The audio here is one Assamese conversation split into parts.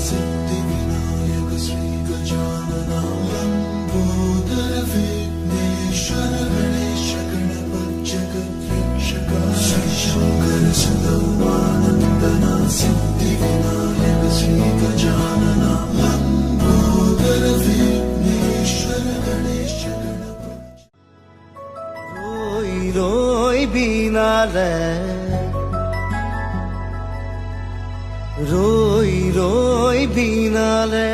सिद्धिविनायक श्रीगजानना लम्बोदर विघ्नेश्वर गणेश गणपति जगद्रक्षक श्रीशङ्कर सदानन्दना सिद्धिविनायक श्रीगजानना लम्बोदर विघ्नेश्वर गणेश गणपति रोई रोई बीनाले रोई रोई बीनाले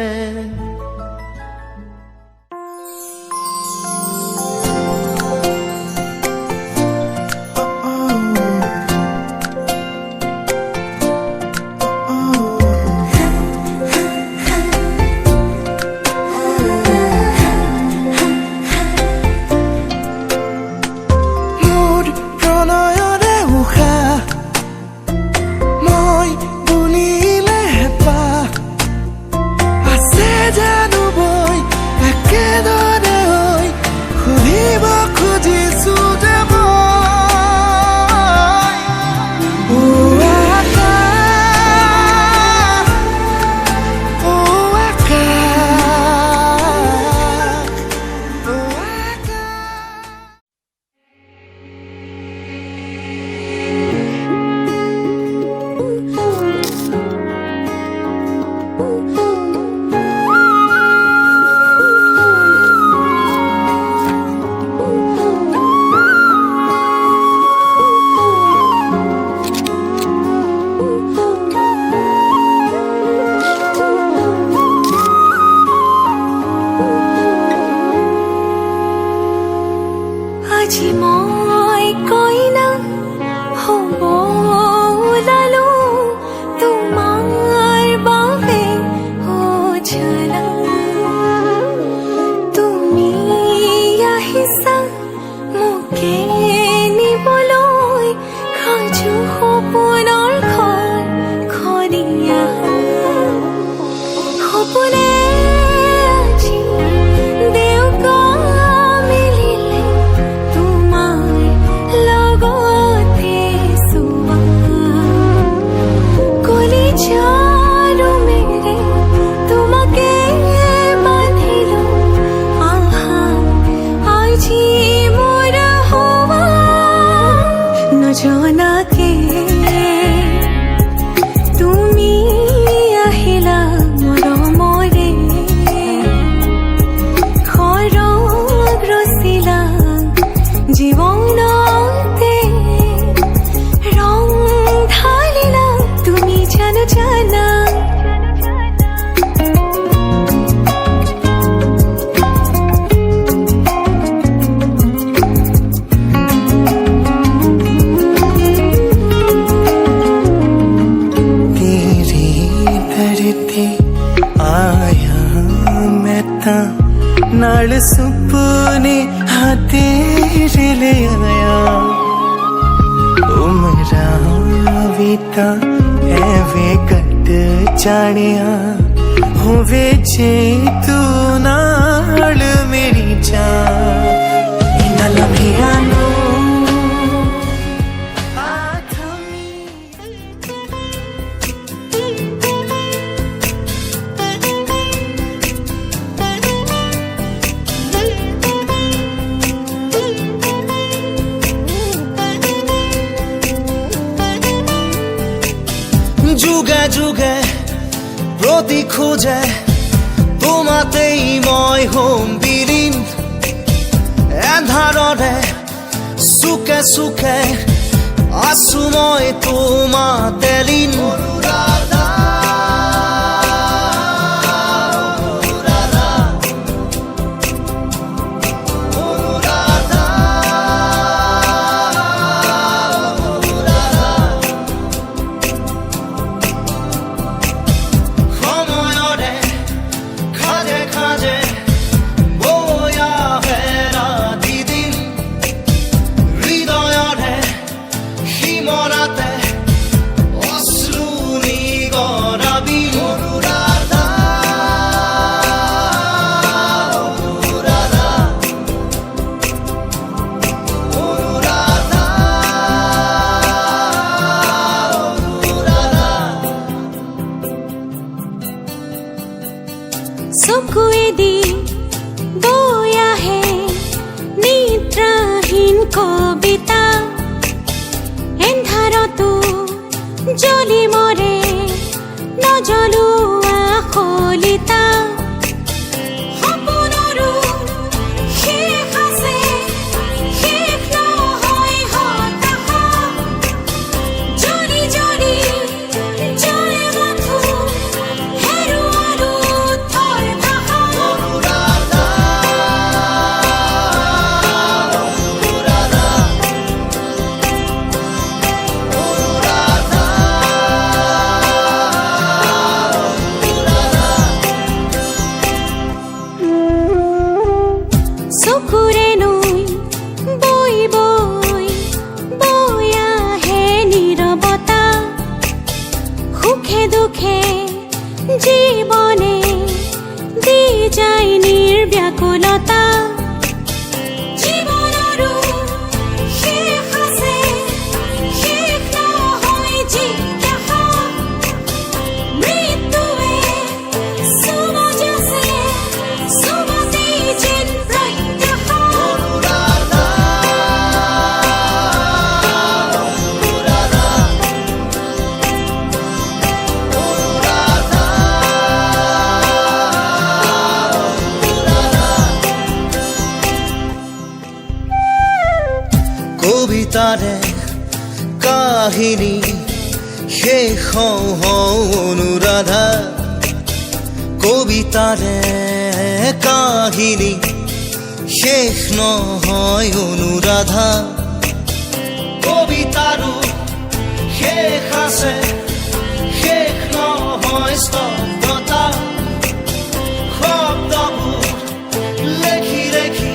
नाल सुपने तेरे ले आया उमरा बीता एवे कट जानिया होवे जे तू नाल मेरी जान इन्ना लम्हिया नो যুগে যুগে প্রতি খোঁজে তোমাতেই মই হোম বিলীন এন্ধাৰৰে সুখে সুখে আছো মই তোমাতে লীন জ্বলি মৰে নজ্বলোৱা শলিতা সপোনৰো শেষ আছে শেষ নহয় হতাশা জ্বলি জ্বলি জ্বলে মাথো হেৰুৱাৰো থৰ ভাষা চকুৰে নৈ বৈ বৈ বৈ আহে নীৰৱতা সুখে দুখে জীৱনে দি যায় নিৰ্ব্যাকুলতা জীৱনৰো শেষ আছে শেষ নহয় জিজ্ঞাসা মৃত্যুৱে চুমজ আছে চুমতেই যেন প্ৰত্যাশা কবিতাৰে কাহিনী শেষ হওঁ হওঁ অনুৰাধা কবিতাৰে কাহিনী শেষ নহয় অনুৰাধা কবিতাৰো শেষ আছে শেষ নহয় স্তব্ধতা শব্দবোৰ লেখি লেখি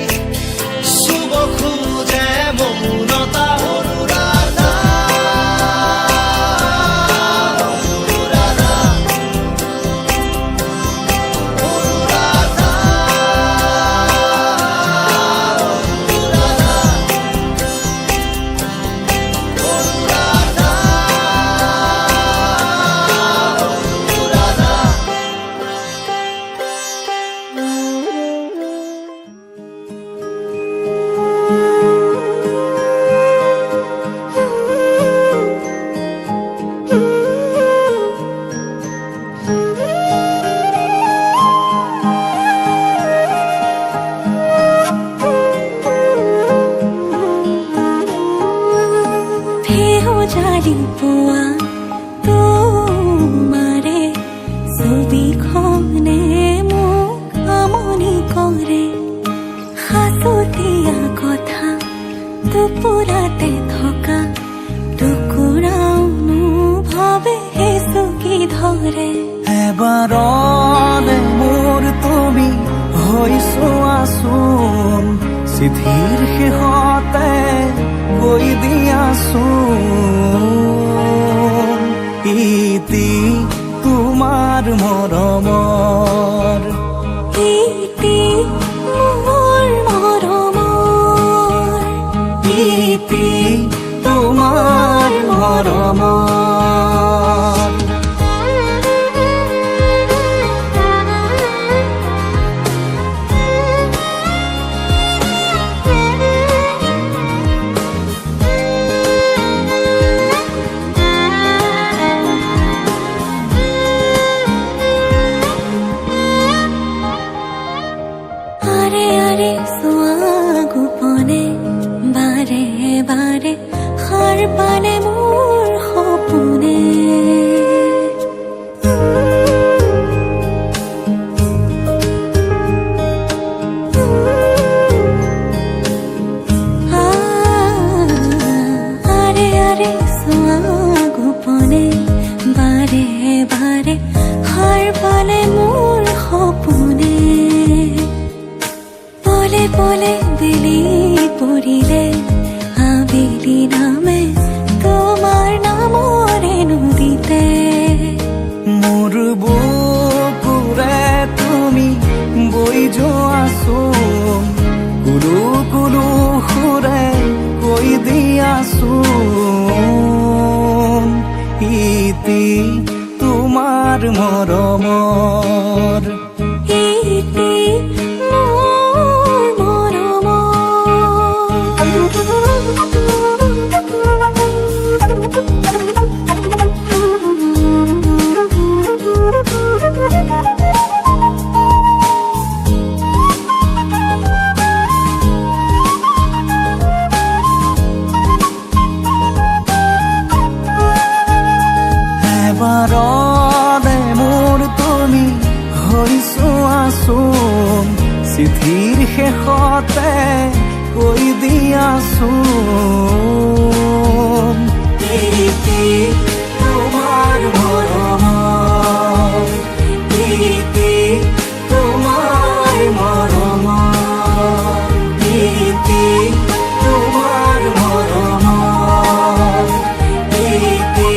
চুব খোজে মৌনতা অনুৰাধা জালি পোৱা তোমাৰে ছবিখনে মোক আমনি কৰে সাঁচতীয়া কথা টোপোলাতে থকা টুকুৰা অনুভৱে চুকি ধৰে এবাৰলে মোৰ তুমি হৈছো আছোন চিঠিৰ শেষতে কৈ দিয়াছোন ইতি তোমাৰ মৰমৰ ইতি মোৰ মৰমৰ ইতি তোমাৰ মৰমৰ আৰে আৰে সোৱা গোপনে বাৰে বাৰে সাৰ পালে মোৰ সপোনে আৰে আৰে সোৱা গোপনে বাৰে বাৰে সাৰ পালে মোৰ সপোনে পলে পলে বেলি পৰিলে আবেলি নামে তোমাৰ নামৰে নদীতে মোৰ বুকুৰে তুমি বৈ যোৱাছোন কুলু কুলু সুৰে কৈ দিয়াছোন ইতি তোমাৰ মৰমৰ ইতি মোৰ মৰমৰ চিঠিৰ শেষতে কৈ দিয়াচোন প্ৰীতি তোমাৰ মৰমত, প্ৰীতি তোমাৰ মৰমত, প্ৰীতি তোমাৰ মৰমত, প্ৰীতি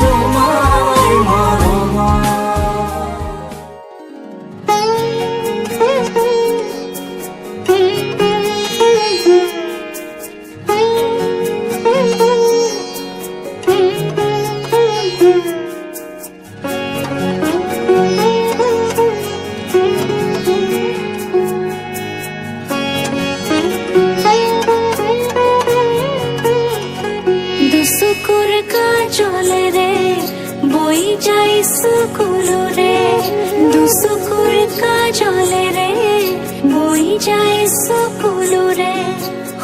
তোমাৰ মৰমত। দুচকুৰ কাজলেৰে বৈ যাই চকুলোৰে, দুচকুৰ কাজলেৰে বৈ যাই চকুলোৰে,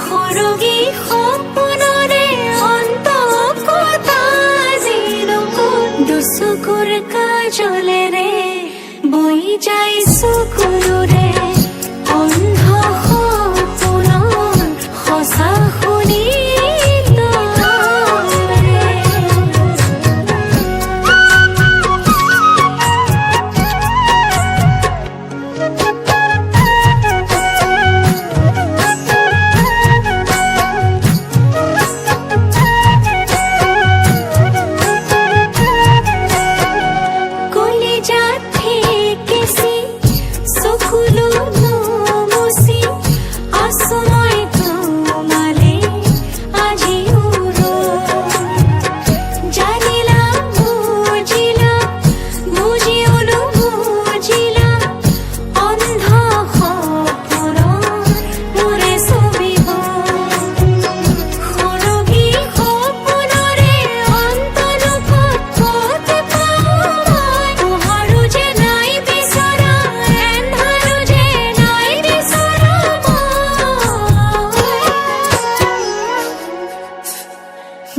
সৰগী সপোনৰে অন্ত কথা জিনকো, দুচকুৰ কাজলেৰে বৈ যাই চকুলোৰে, অন্ধ সপোনৰ সঁচা শুনি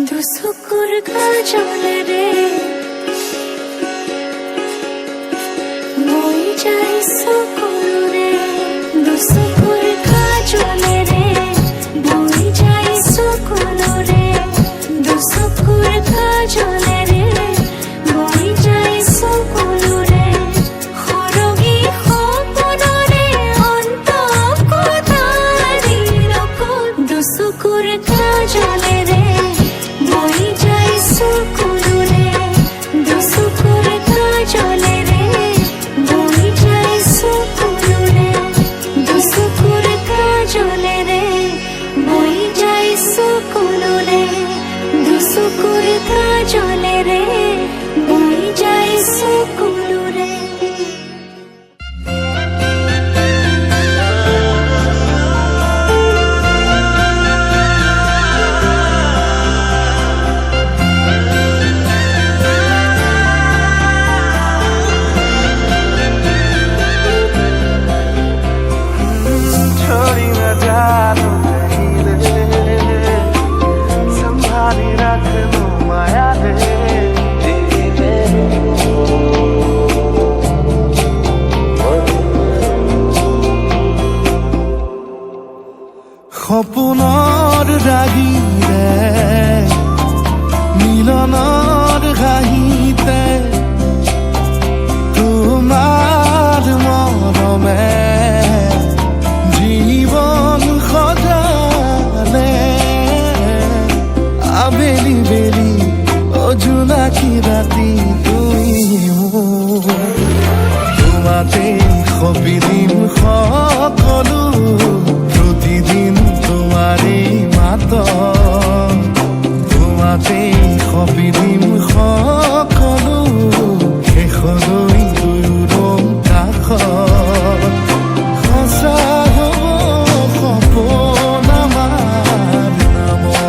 দুচকুৰ কাজলেৰে বৈ যাই চকুলোৰে, দুচকুৰ কাজলেৰে বৈ যাই চকুলোৰে, দুচকুৰ কাজলেৰে বৈ যাই চকুলোৰে, সৰগী সপোনৰে অন্ত কথা দিনকো, দুচকুৰ কাজলেৰে বৈ যাই চকুলোৰে, দুচকুৰ কাজলেৰে বৈ যাই চকুলোৰে, দুচকুৰ কাজলেৰে বৈ যাই চকুলোৰে, দুচকুৰ কাজলেৰে বৈ যাই চকুলোৰে। छोड़ी न जानो कहीं रे, संभाली रख लूं माया रे, সপোনৰ ৰাগীৰে মিলনৰ হাঁহিতে তোমাৰ মৰমে জীৱন সজালে, আবেলি বেলি অজোনাকি ৰাতি তুমি মোৰ, তোমাতে সপিদিম সকলো, প্ৰতিদিন তোমাৰে মাত, তোমাতে সপিদিম সকলো, শেষলৈ দুয়োৰম কাষত সঁচা হ'ব সপোন আমাৰ নামত,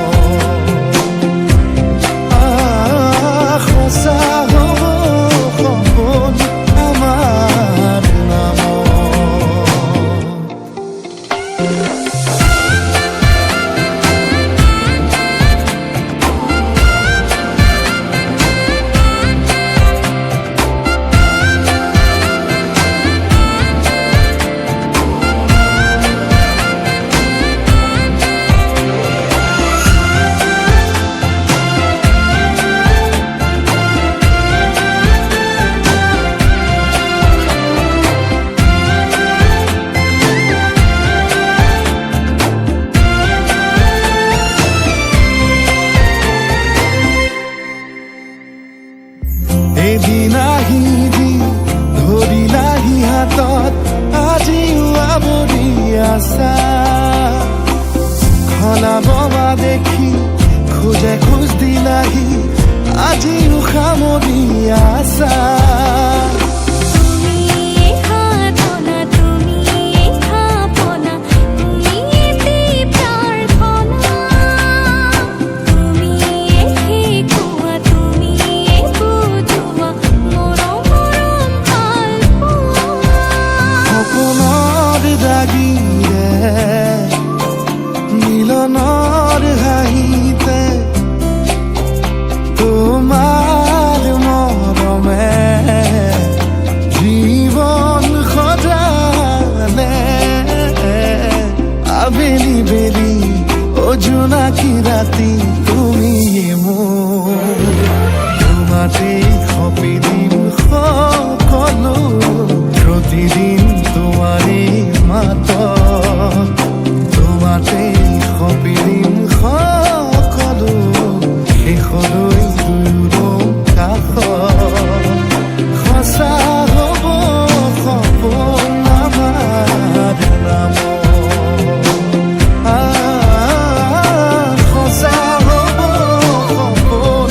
সঁচা হ'ব সপোন আমাৰ নামত। দেখি খোঁজে খোঁজ দিলাহি আজি সামৰি আছা তুমি সাধনা তুমি ভাৱনা তুমি এটি প্ৰাৰ্থনা তুমি শিকোৱা তুমি বুজোৱা মৰম মৰম ভাল পোৱা সপোনৰ দাগিৰে মিলনৰ হাঁহিতে তোমাৰ মৰমে জীৱন সজালে আবেলি বেলি অজোনাকি ৰাতি তুমি মোৰ তোমাতে সপি দিম সকলো প্ৰতিদিন তোমাৰে মাত তোমাতে সপি দিম সকলো শেষলৈ দুয়োৰ কাষত সঁচা হ'ব সপোন আমাৰ নামত সঁচা হ'ব সপোন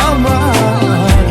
আমাৰ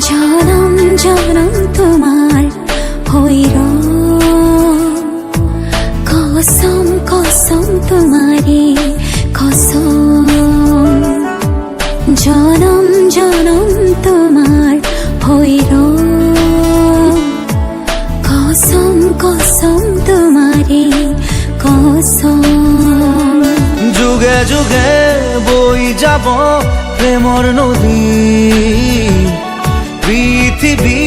জনম জনম তোমাৰ হৈৰ কসম কসম তোমাৰে কসম জনম জনম তোমাৰ হৈৰ কসম কসম তোমাৰে কসম যুগে যুগে বই যাব প্ৰেমৰ নদী পৃথিৱী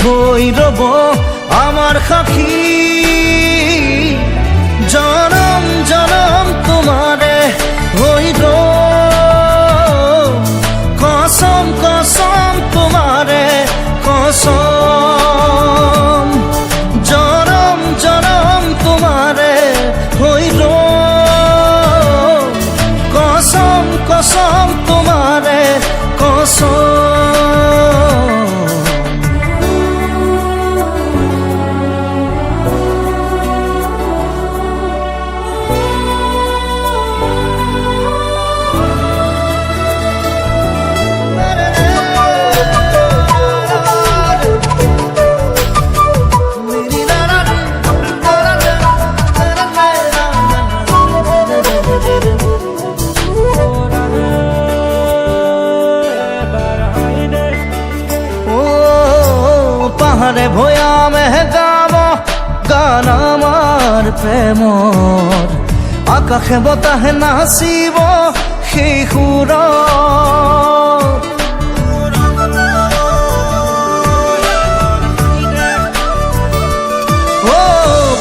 হৈ ৰব আমাৰ সাক্ষী জনম জনম তোমাৰে হৈ কসম কসম তোমাৰে কসম জনম জনম তোমাৰে হৈ কসম কসম তোমাৰে কসম পাহাড়ে ভৈয়ামে গাব গান আমাৰ প্ৰেমৰ আকাশে বতাহে নাচিব সেই সুৰত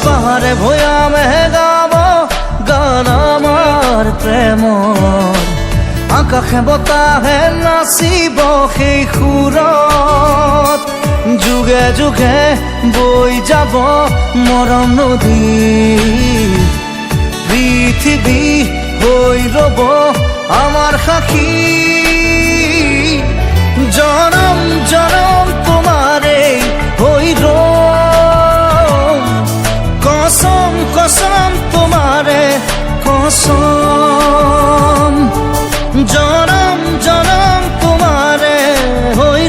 পাহাড়ে ভৈয়ামে গাব গান আমাৰ প্ৰেমৰ আকাশে বতাহে নাচিব সেই সুৰত যুগে যুগে বই যাব মৰম নদী পৃথিৱী হৈ ৰব আমাৰ সাক্ষী জনম জনম তোমাৰে হৈ কসম কসম তোমাৰে কসম জনম জনম তোমাৰে হৈ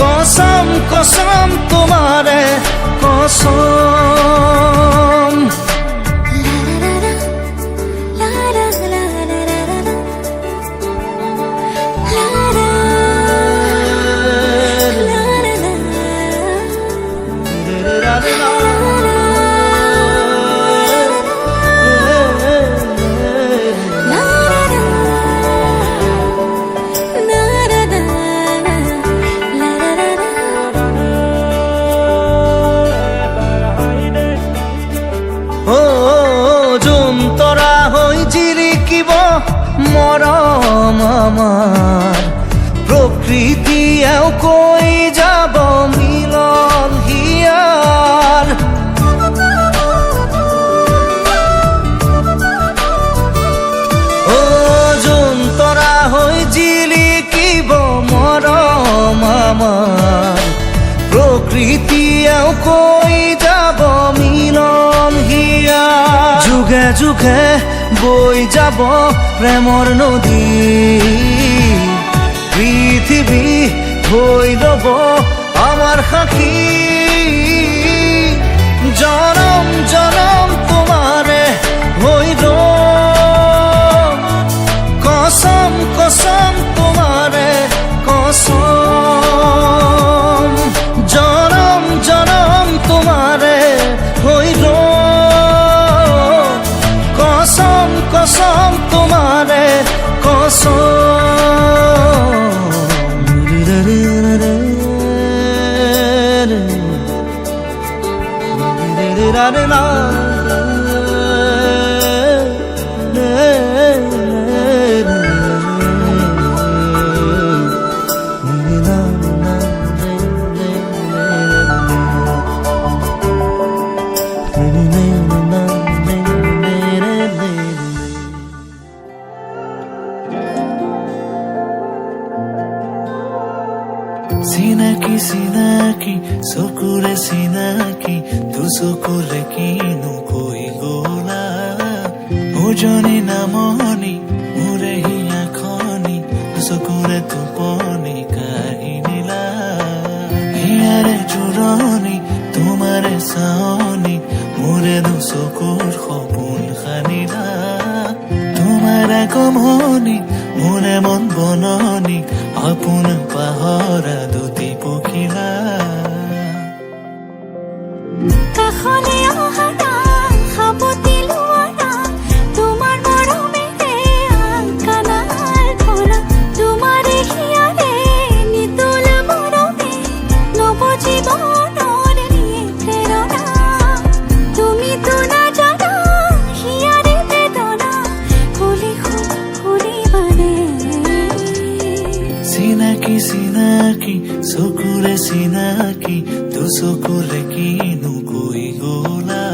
কসম কসম তোমাৰে কসম লা লা লা লা লা লা লা লা লা আমাৰ প্ৰকৃতিয়েও কৈ যাব মিলন হিয়াৰ যোন তৰা হৈ জিলিকিব মৰম আমাৰ প্ৰকৃতিয়েও কৈ যাব মিলন হিয়া যুগে যুগে বৈ যাব প্ৰেমৰ নদী পৃথিৱী হৈ ল'ব আমাৰ সাক্ষী জনম জনম তোমাৰে হৈ ৰ'ম কসম কসম তোমাৰে কসম জনম জনম তোমাৰে হৈ ৰ'ম কসম কসম তোমাৰে চিনাকি চিনাকি চকুৰে চিনাকি তো চকুৰে কিনো কৈ গলা ওজনী নামনি মোৰে হিয়া খনি চকুৰে টোপনি কাঢ়ি নিলা হিয়াৰে জোৰণি তোমাৰে চাৱনি মোৰে দুচকুৰ সপোন সানিলা তোমাৰ আগমনি মোৰে মন বননি আপোন পাহৰা দুটি পখিলা কাষলে অহা না সাবতি লোৱা না তোমাৰ মৰমেৰে আংকানাৰ পৰা তোমাৰে হিয়াৰে নিতুল মৰমে নৱ জীৱনৰ প্ৰেৰণা তুমিতো নাজানা হিয়াৰে বেদনা খুলি খুলিবানে চিনাকি চিনাকি চকুৰে চিনাকি তো চকুৰে কিনো কৈ গলা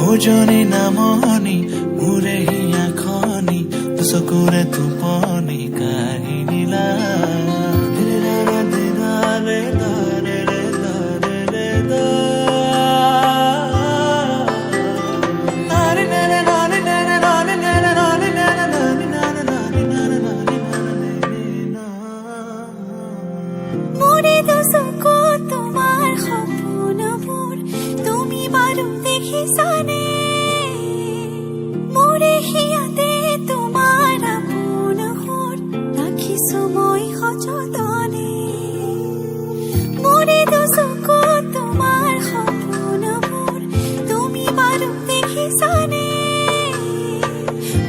ওজনী নামনি মোৰে হিয়া খনি তো চকুৰে টোপনি কাঢ়ি নিলা মোৰে দুচকু তোমাৰ সপোনবোৰ তুমি বাৰু দেখিছানে মোৰে হিয়াতে তোমাৰ আপোন সুৰ ৰাখিছো মই সযতনে মোৰে দুচকু তোমাৰ সপোনবোৰ তুমি বাৰু দেখিছানে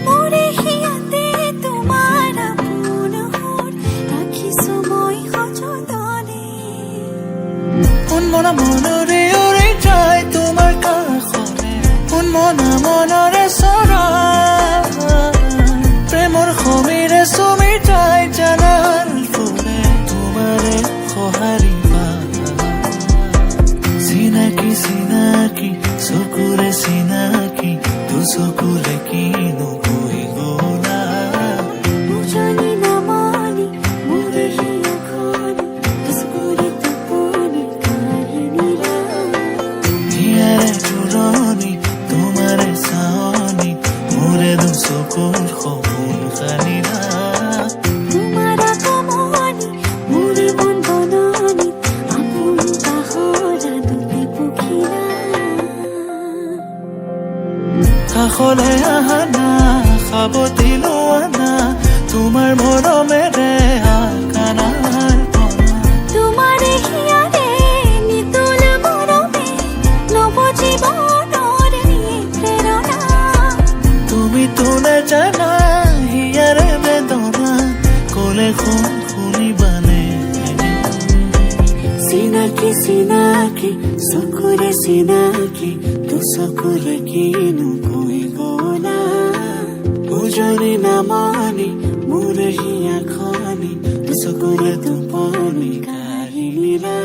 মোৰে হিয়াতে তোমাৰ আপোন সুৰ ৰাখিছো মই সযতনে মন মনৰে উৰি যায় তোমাৰ কাষৰে মন মনৰে চৰা প্ৰেমৰ সমীৰে চুমি যায় জানাল ফুলে তোমাৰে সঁহাৰি পা চিনাকি চিনাকি চকুৰে চিনাকি তো চকুৰে কিনো কৈ গলা উজনি নামনি মোৰে হিয়া খনি চকুৰে টোপনি কাঢ়ি নিলা হিয়াৰে জোৰণি তোমাৰে চাৱনি মোৰে দুচকুৰ সপোন সানিলা তোমাৰ আগমনি মোৰে মন বননি আপোন পাহৰা দুটি পখিলা কাষলে আহা না সাবতি লোৱা না তোমাৰ মৰমেৰে আকানাৰ পৰা তোমাৰে হিয়াৰে নিতুল মৰমে নৱ জীৱনৰ প্ৰেৰণা তুমিতো নাজানা হিয়াৰে বেদনা ক'লে শুনিবানে চিনাকি চিনাকি চকুৰে চিনাকি তো চকুৰে কিনো কৈ গলা উজনি নামনি মোৰ মোৰে হিয়া খৰাণী চকুৰে টোপনি কাঢ়ি নিলা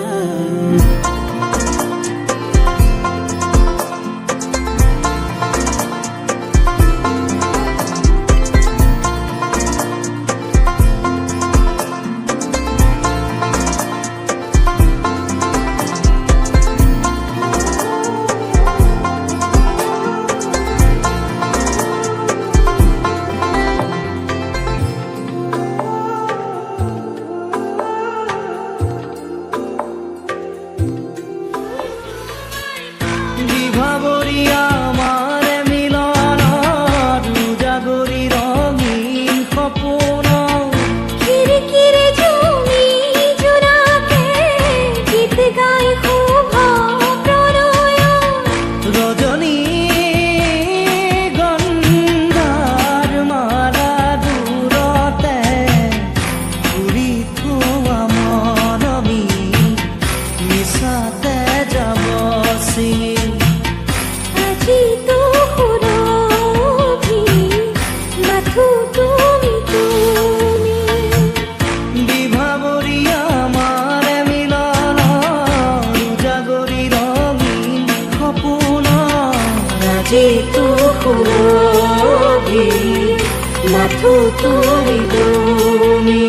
বিভাবৰী আমাৰ মিলনত উজাগৰি ৰঙীন সপোন খিৰিকীৰে জুমি জোৰাকে গীত গাই শুভ প্ৰণয় ৰজনী গন্ধাৰ মালা দূৰতে ঘূৰি থোৱা মৰমী মিছাতে যাব চিঙি আজি তো সুৰভি মাথো তুমি তুমি বিভাবৰী আমাৰ মিলনত উজাগৰি ৰঙীন সপোন আজিতো সুৰভি মাথো তুমি তুমি